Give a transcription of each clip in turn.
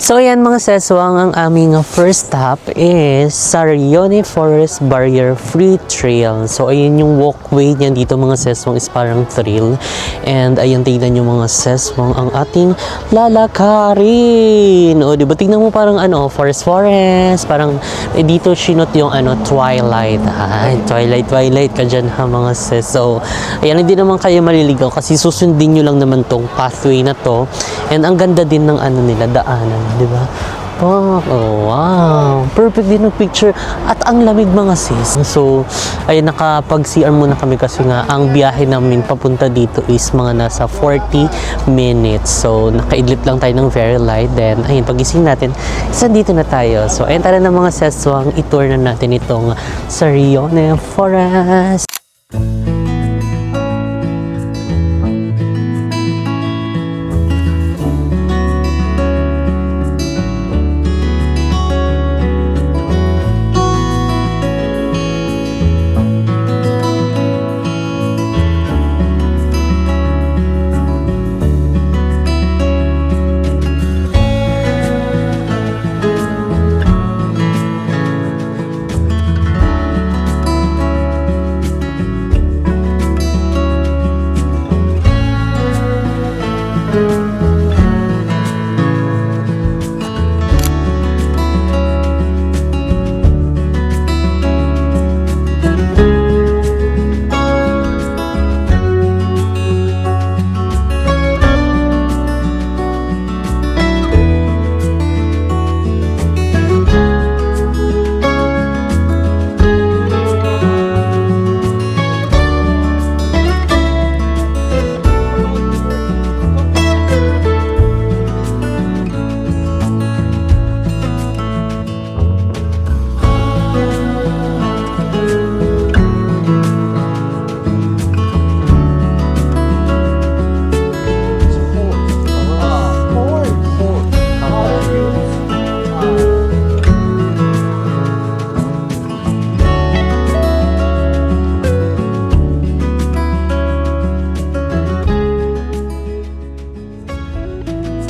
So ayan mga seswang, ang aming first stop is Sarione Forest Barrier Free Trail. So ayan yung walkway niyan dito mga seswang, is parang trail. And ayan, tignan nyo mga seswang ang ating lalakarin. O diba, tignan mo parang forest, parang dito sinot yung twilight. Ay, twilight ka dyan ha mga ses. So ayan, hindi naman kayo maliligaw kasi susundin nyo lang naman tong pathway na to. And ang ganda din ng nila, daanan, di ba? Oh, wow. Perfect din ng picture. At ang lamig mga sis. So, ay nakapag-CR muna kami kasi nga ang biyahe namin papunta dito is mga nasa 40 minutes. So, nakaidlip lang tayo ng very light. Then, ayun, pagising natin, dito na tayo. So, ayun, tara na mga seswang, itour na natin itong Sarione Forest.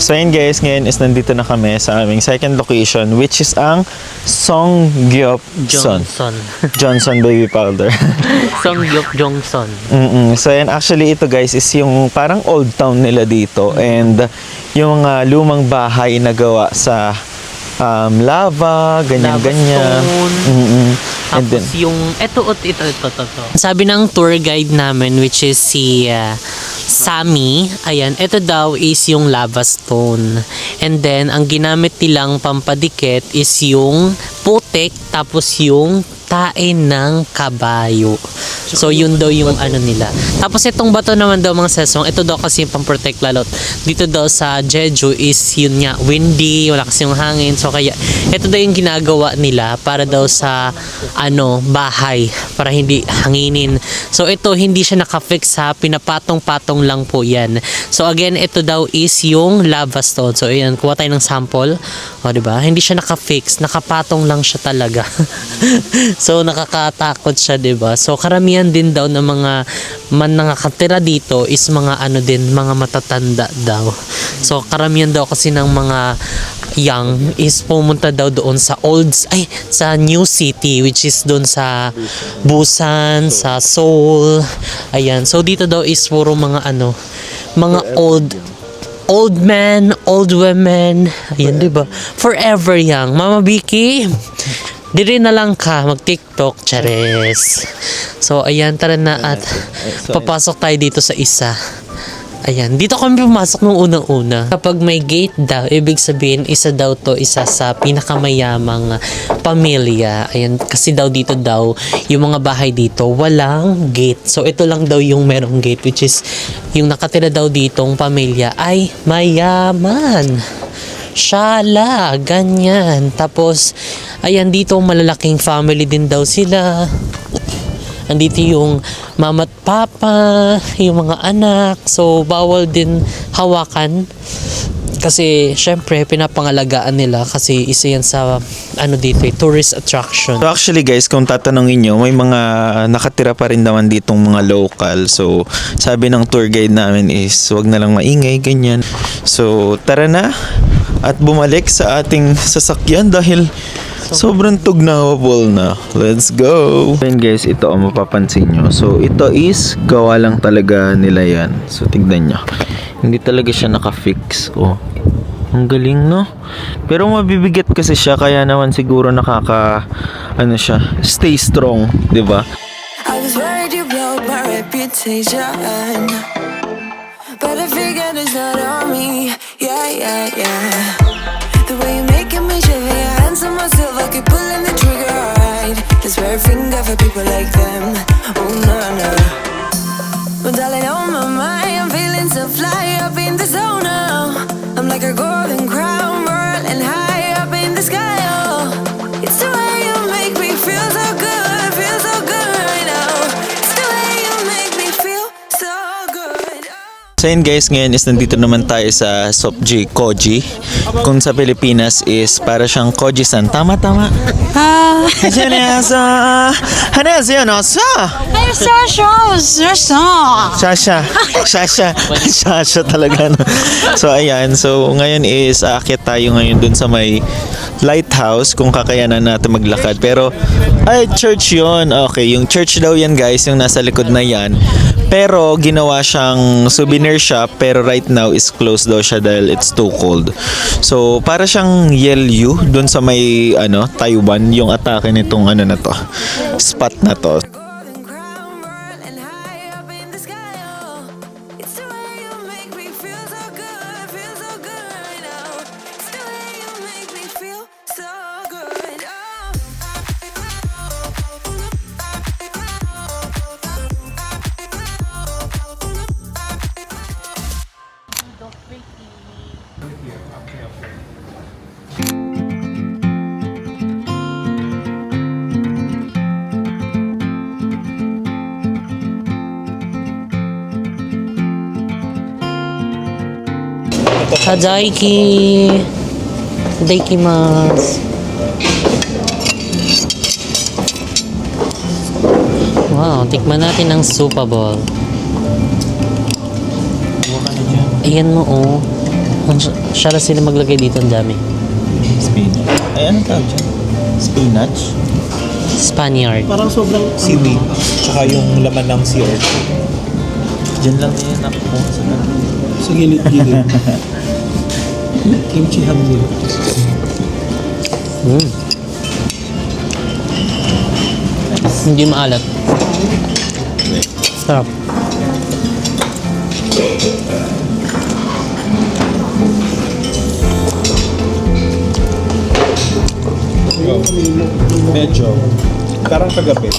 So yun guys, ngayon is nandito na kami sa aming second location, which is ang Songgyeopson. Johnson Baby Powder. Songgyeopjongson. So yan, actually ito guys is yung parang old town nila dito, and yung mga lumang bahay na gawa sa lava, ganyan-ganyan. Tapos then, yung ito. Sabi ng tour guide namin, which is si Sami, ayan, ito daw is yung lava stone. And then, ang ginamit nilang pampadikit is yung putik, tapos yung tae ng kabayo. So, yun daw yung nila. Tapos, itong bato naman daw mga sesong, ito daw kasi yung pamprotect lalot. Dito daw sa Jeju is yun nga, windy, wala kasi yung hangin. So, kaya, ito daw yung ginagawa nila para daw sa, bahay, para hindi hanginin. So, ito, hindi siya nakafix ha, pinapatong-patong lang po yan. So, again, ito daw is yung lava stone. So, ayan, kuha tayo ng sample. O, diba? Hindi siya nakafix, nakapatong lang siya talaga. So, nakakatakot siya, diba? So, karamihan din daw ng mga nakatira dito is mga mga matatanda daw. So, karamihan daw kasi ng mga young is pumunta daw doon sa sa New City, which is doon sa Busan, sa Seoul. Ayan. So, dito daw is puro mga mga old men, old women. Ayan, diba? Forever young. Mama Vicky, diri na lang ka mag-TikTok, chares. So, ayan, tara na at papasok tayo dito sa isa. Ayan, dito kami pumasok nung unang-una. Kapag may gate daw, ibig sabihin, isa sa pinakamayamang pamilya. Ayan, kasi daw dito daw, yung mga bahay dito, walang gate. So, ito lang daw yung merong gate, which is, yung nakatira daw ditong pamilya ay mayaman. Shala, ganyan. Tapos, ayan, dito malalaking family din daw sila. Andito yung mama at papa, yung mga anak. So, bawal din hawakan. Kasi, syempre, pinapangalagaan nila kasi isa yan sa, dito, tourist attraction. So actually guys, kung tatanungin nyo, may mga nakatira pa rin naman ditong mga local. So, sabi ng tour guide namin is, wag na lang maingay, ganyan. So, tara na. at bumalik sa ating sasakyan dahil sobrang tugnawable na. Let's go! Then guys, ito ang mapapansin nyo. So, ito is gawa lang talaga nila yan. So, tignan nyo. Hindi talaga siya naka-fix. Oh, ang galing, no? Pero mabibigat kasi siya, kaya naman siguro siya, stay strong, di ba? I was worried you blow my reputation, but I figured it's not on me. Yeah. The way you making me shiver, your hands on myself, I keep pulling the trigger, right? Just wear a finger for people like them. Oh no. Well, darling, on my mind, I'm feeling so fly up in the zone now. I'm like a golden crown, whirling high up in the sky. Oh, it's the way you make me feel so good right now. It's the way you make me feel so good. So yun guys, ngayon is nandito naman tayo sa Sopji Koji. Kung sa Pilipinas is para siyang Koji-san. Tama. Shasha talaga. No? So ayan, so ngayon is aakyat tayo ngayon dun sa may lighthouse kung kakayanan natin maglakad. Pero church yon. Okay, yung church daw yan guys, yung nasa likod na yan. Pero ginawa siyang souvenir shop, pero right now is closed daw siya dahil it's too cold. So para siyang Yelyu dun sa may Taiwan, yung atake nitong na to, spot na to. Golden crown, whirling high up in the sky. Oh, it's the way you make me feel so good right now. It's the way you make me feel so good. Daikimasu. Wow, tikman natin ang Super Bowl. Ayan mo, oh. Siya na sila maglagay dito, ang dami. Spinach. Ay, ano tawag dyan? Spinach? Spaniard. Parang sobrang seaweed. Tsaka yung laman ng sea urchin. Diyan lang yan ako sa Sa gilid-gilid. Kimchi hamni. Hindi maalat. Sarap. Medyo. Parang kagabi.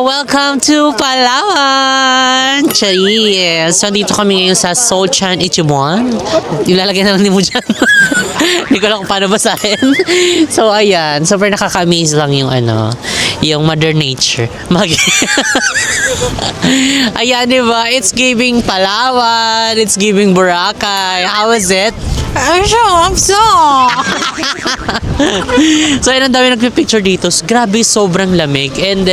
Welcome to Palawan! Charis! So, dito kami ngayon sa Solchan Ichibuan. Ilalagay na lang ni mo dyan. Hindi ko lang kung paano basahin. So, ayan. Super nakaka-amaze lang yung yung Mother Nature. Ayan, diba? It's giving Palawan. It's giving Boracay. How is it? I'm so. So, ayun, ang dami nagpipicture dito. Grabe, sobrang lamig. And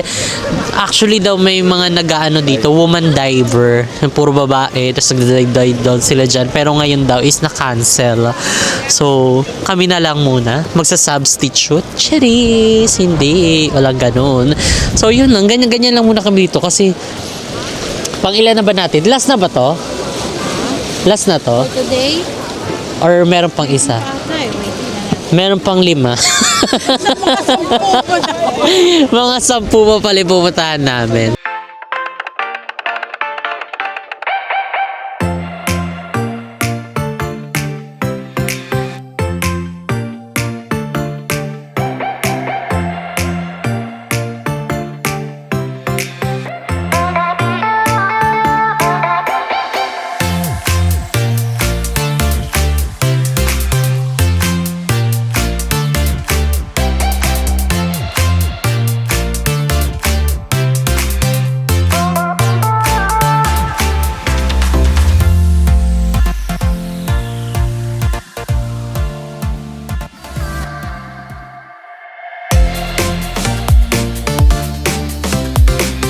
actually daw may mga nag-aano dito, woman diver. Puro babae. Tapos nagda-dive down sila dyan. Pero ngayon daw is na-cancel. So, kami na lang muna. Magsa-substitute. Charis! Hindi. Walang ganun. So, yun lang. Ganyan lang muna kami dito. Kasi, pang ilan na ba natin? Last na ba to? Last na to? Today? Or meron pang isa? Meron pang 5. Mga 10 pa pala pupuntahan namin.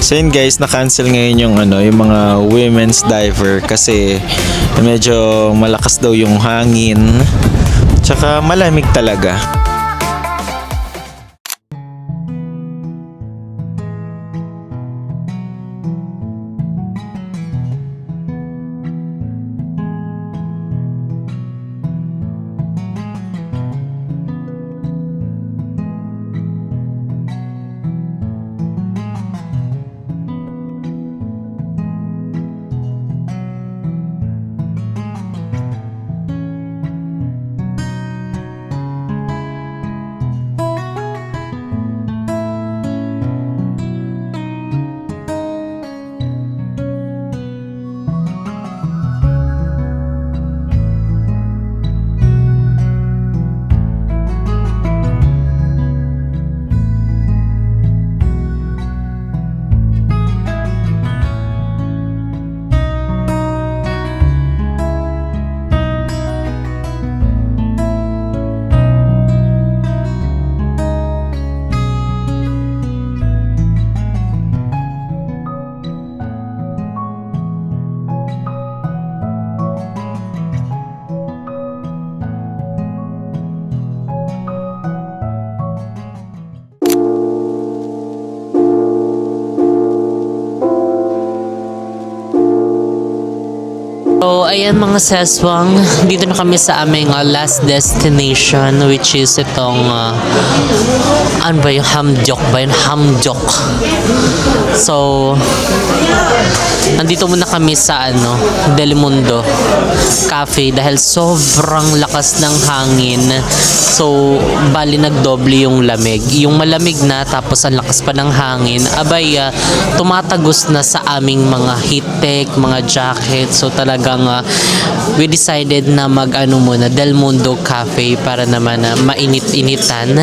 So yun guys, na-cancel ngayon yung yung mga women's diver kasi medyo malakas daw yung hangin. Tsaka malamig talaga. So, ayan mga seswang, dito na kami sa aming last destination, which is itong, ano ba yung Hamjok ba yun? Hamjok. So, nandito muna kami sa Del Mundo Cafe dahil sobrang lakas ng hangin. So, bali nagdoble yung lamig. Yung malamig na tapos ang lakas pa ng hangin, abay, tumatagos na sa aming mga heat tech, mga jacket. So, talagang we decided na muna Del Mundo Cafe para naman mainit-initan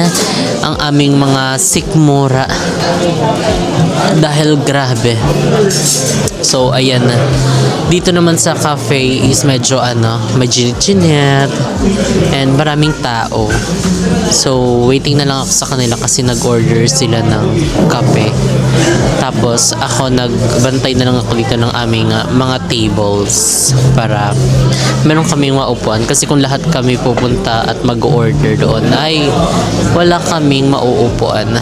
ang aming mga sikmura dahil grabe. So ayan na. Dito naman sa cafe is medyo may ginit-ginit and maraming tao. So waiting na lang ako sa kanila kasi nag-order sila ng kape. Tapos ako nagbantay na lang ako dito ng aming mga tables para meron kaming maupuan kasi kung lahat kami pupunta at mag-order doon ay wala kaming mauupuan.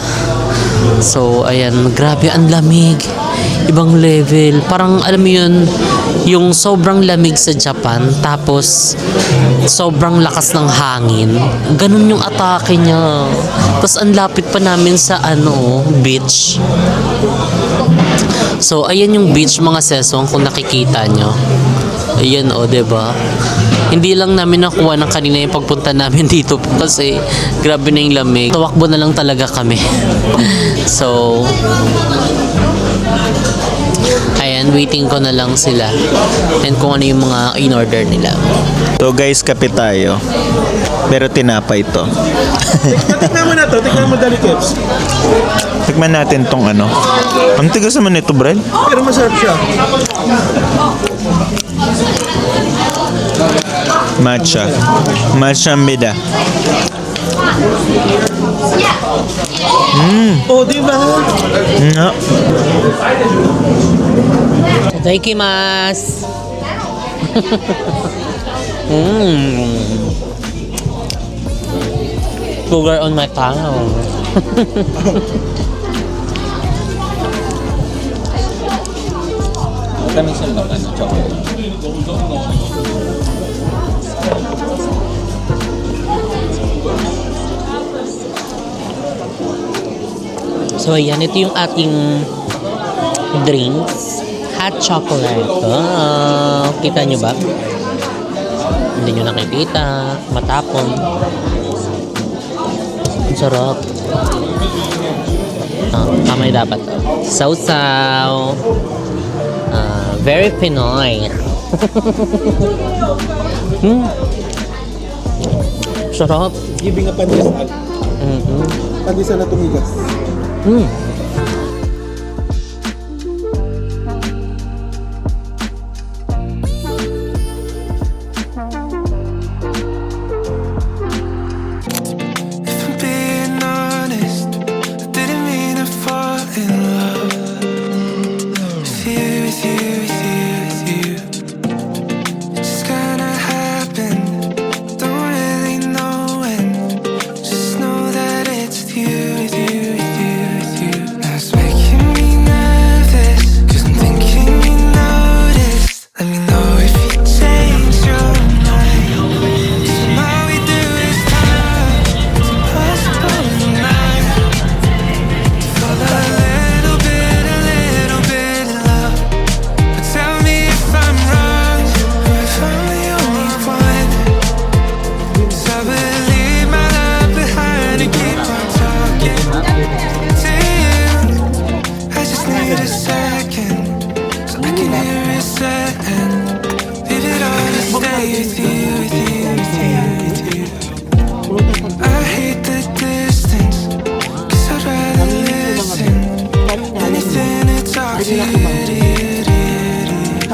So ayan, grabe ang lamig. Ibang level. Parang alam mo yun, yung sobrang lamig sa Japan tapos sobrang lakas ng hangin. Ganun yung atake niya. Tapos ang lapit pa namin sa beach. So ayan yung beach mga sesong kung nakikita nyo. Ayan diba? Hindi lang namin nakuha ng kanina yung pagpunta namin dito kasi grabe na yung lamig. Tawakbo na lang talaga kami. So ayan, waiting ko na lang sila and kung ano yung mga in-order nila. So guys, kape tayo. Pero tinapay to. Tignan mo na to, tignan mo dali Keps. Tikman natin tong Ang tigas naman nito, Brad. Pero masarap siya. Matcha. Matcha mbida. Oh, di ba? No. Itadakimasu. Sugar on my tongue. Kami siya lang chocolate. So ayan, ito yung ating drinks. Hot chocolate. Kita nyo ba? Hindi nyo nakikita. Matapon. Ang sarap. Kamay dapat. Sausaw. Very Pinoy. Sarap. Giving a pandesal. Pandesal na tumigas. If I'm being honest, I didn't mean to fall in love.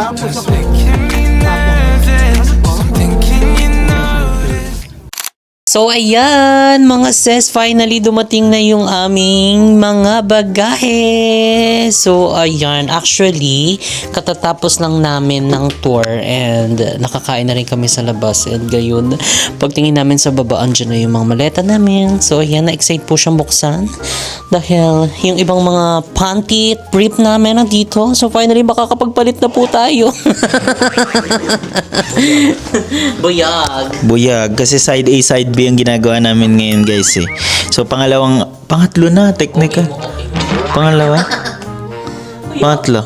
Just making me nervous. I'm thinking you know it. So ayan mga sis, finally dumating na yung aming mga bagahe. So ayan, actually katatapos lang namin ng tour and nakakain na rin kami sa labas, and gayon pagtingin namin sa baba, andyan na yung mga maleta namin. So ayan, na-excite po siyang buksan dahil yung ibang mga panty at brief namin nandito. So finally makakapagpalit na po tayo. Buyag. Buyag. Kasi side A, side B ang ginagawa namin ngayon, guys eh. So, pangatlo na, technical. Pangalawa? Pangatlo.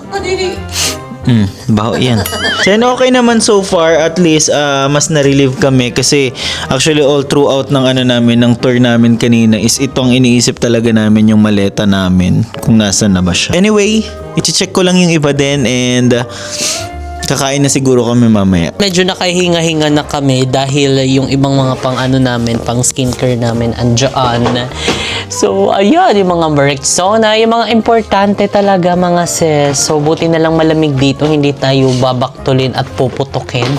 Baho yan. So, okay naman so far. At least, mas na-relieve kami. Kasi, actually, all throughout ng namin, ng tour namin kanina is itong iniisip talaga namin yung maleta namin. Kung nasan na ba siya. Anyway, i-check ko lang yung iba din and kakain na siguro kami mamaya. Medyo nakahinga-hinga na kami dahil yung ibang mga namin, pang skincare namin andyan. So, ayan, yung mga Rexona, yung mga importante talaga mga sis. So, buti na lang malamig dito, hindi tayo babaktulin at puputukin.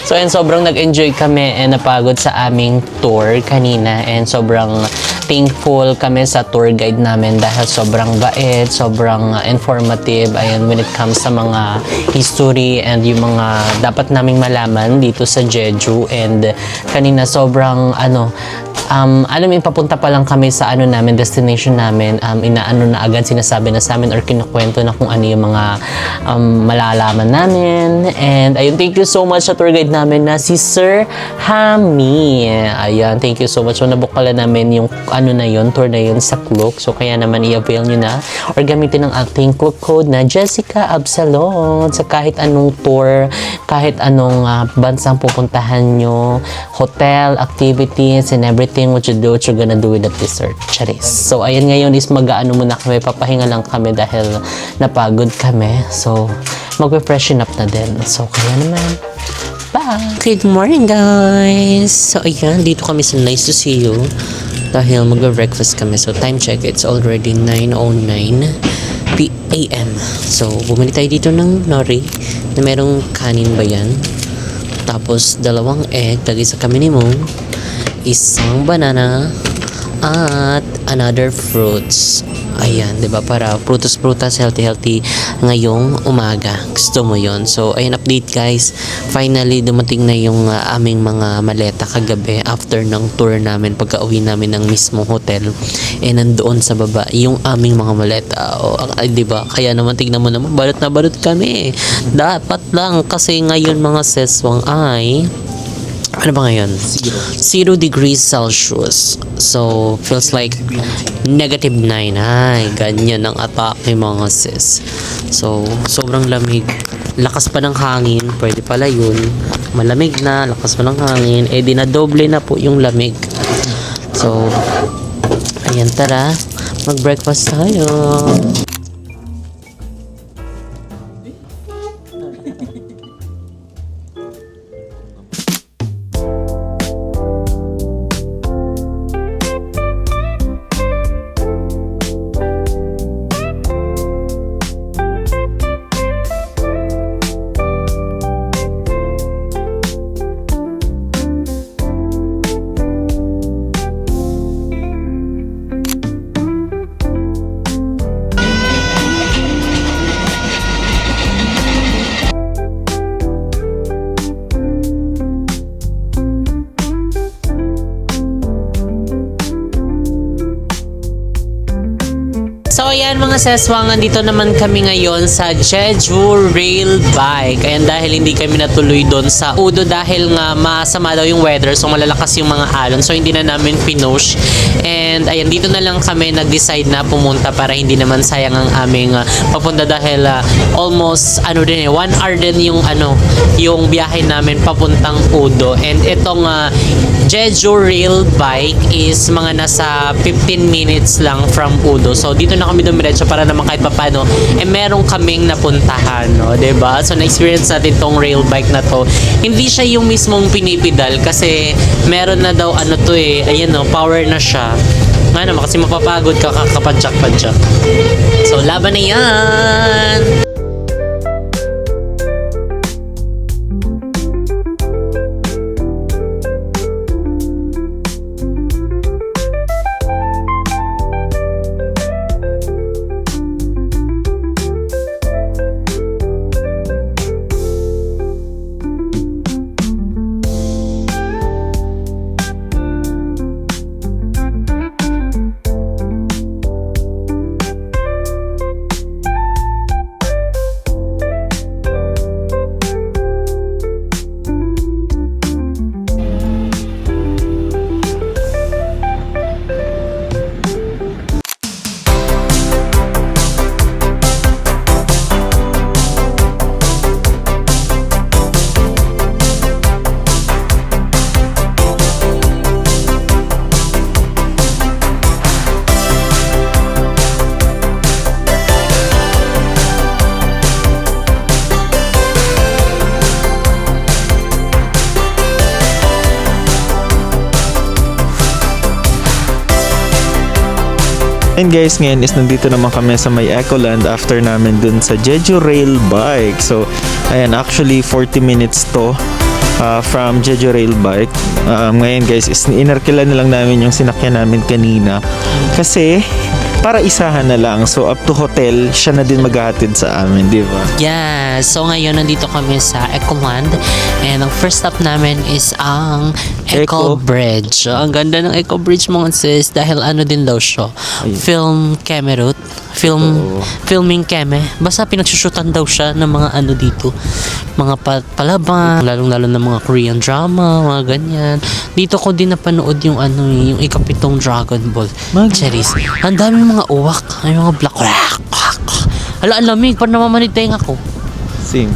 So, and sobrang nag-enjoy kami and napagod sa aming tour kanina, and sobrang thankful kami sa tour guide namin dahil sobrang bait, sobrang informative, ayan, when it comes sa mga history and yung mga dapat naming malaman dito sa Jeju. And kanina sobrang alam mo, papunta pa lang kami sa namin, destination namin, inaano na agad, sinasabi na sa amin or kinukwento na kung ano yung mga malalaman namin. And ayun, thank you so much sa tour guide namin na si Sir Hami. Ayan, thank you so much. So nabukala namin yung na yun, tour na yun sa Klook. So kaya naman i-avail nyo na or gamitin ang ating Klook code na Jessica Absalon sa kahit anong tour, kahit anong bansang pupuntahan nyo, hotel, activities, and everything what you do, what you're gonna do with the dessert. Charis. So ayan, ngayon is mag-aano muna kami, papahinga lang kami dahil napagod kami. So magpe-freshen up na din. So kaya naman, bye! Good morning guys! So ayan, dito kami sa Nice to See You dahil mag-breakfast kami. So time check, it's already 9:09 p.m. So bumili tayo dito ng nori na merong kanin ba yan, tapos 2 egg, lagay sa kami ni mo, isang banana, at another fruits. Ayan, 'di ba? Para prutas, healthy ngayong umaga. Gusto mo 'yon. So, ayun, update guys. Finally dumating na yung aming mga maleta kagabi after ng tour namin, pagka-uwi namin ng mismo hotel. Nandoon sa baba yung aming mga maleta. O, 'di ba? Kaya naman tignan mo naman, balot na balot kami. Dapat lang kasi ngayon mga seswang ay ano ba ngayon? 0 degrees Celsius. So, feels like -9. Ay, ganyan ang atake mga sis. So, sobrang lamig. Lakas pa ng hangin. Pwede pala yun. Malamig na, lakas pa ng hangin. Di na doble na po yung lamig. So, ayan, tara. Mag-breakfast tayo. So ayan mga seswang, andito naman kami ngayon sa Jeju Rail Bike. Ayan, dahil hindi kami natuloy doon sa Udo dahil nga masama daw yung weather, so malalakas yung mga alon, so hindi na namin pinush. And ayan, dito na lang kami nag-decide na pumunta para hindi naman sayang ang aming papunta dahil almost 1 hour din yung biyahe namin papuntang Udo. And itong Jeju Rail Bike is mga nasa 15 minutes lang from Udo. So dito na kami dumiretso para naman kahit papano meron kaming napuntahan, no, 'di ba? So na-experience natin tong rail bike na to. Hindi siya yung mismong pinipidal kasi meron na daw ayan, no, power na siya. Nga naman kasi mapapagod ka kakapadyak-padyak. So laban na yan. And guys, ngayon is nandito naman kami sa may Ecoland after namin dun sa Jeju Rail Bike. So, ayan, actually 40 minutes to from Jeju Rail Bike. Ngayon guys, is inarkilan na lang namin yung sinakyan namin kanina. Kasi, para isahan na lang. So, up to hotel, siya na din maghahatid sa amin, di ba? Yeah, so ngayon nandito kami sa Ecoland and ang first stop namin is ang Eco Eco. Bridge. So, ang ganda ng Eco Bridge mga sis dahil ano din daw siya. Film camera route. Filming keme. Basta pinagsusutan daw siya ng mga ano dito. Mga palabang, lalong-lalo ng mga Korean drama, mga ganyan. Dito ko din napanood yung ano yung ikapitong Dragon Ball series. Ang dami mga uwak, ay mga black. Hala, ang lamig, parang namamaniteng ako. Same.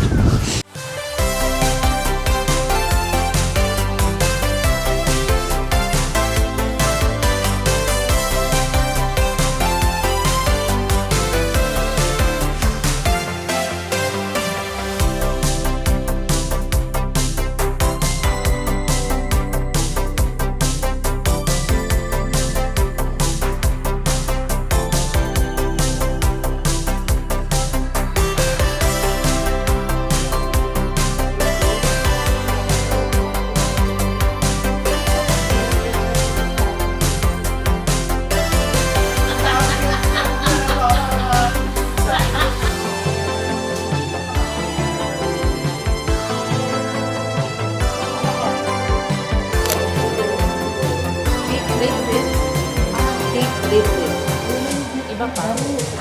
Iba pa.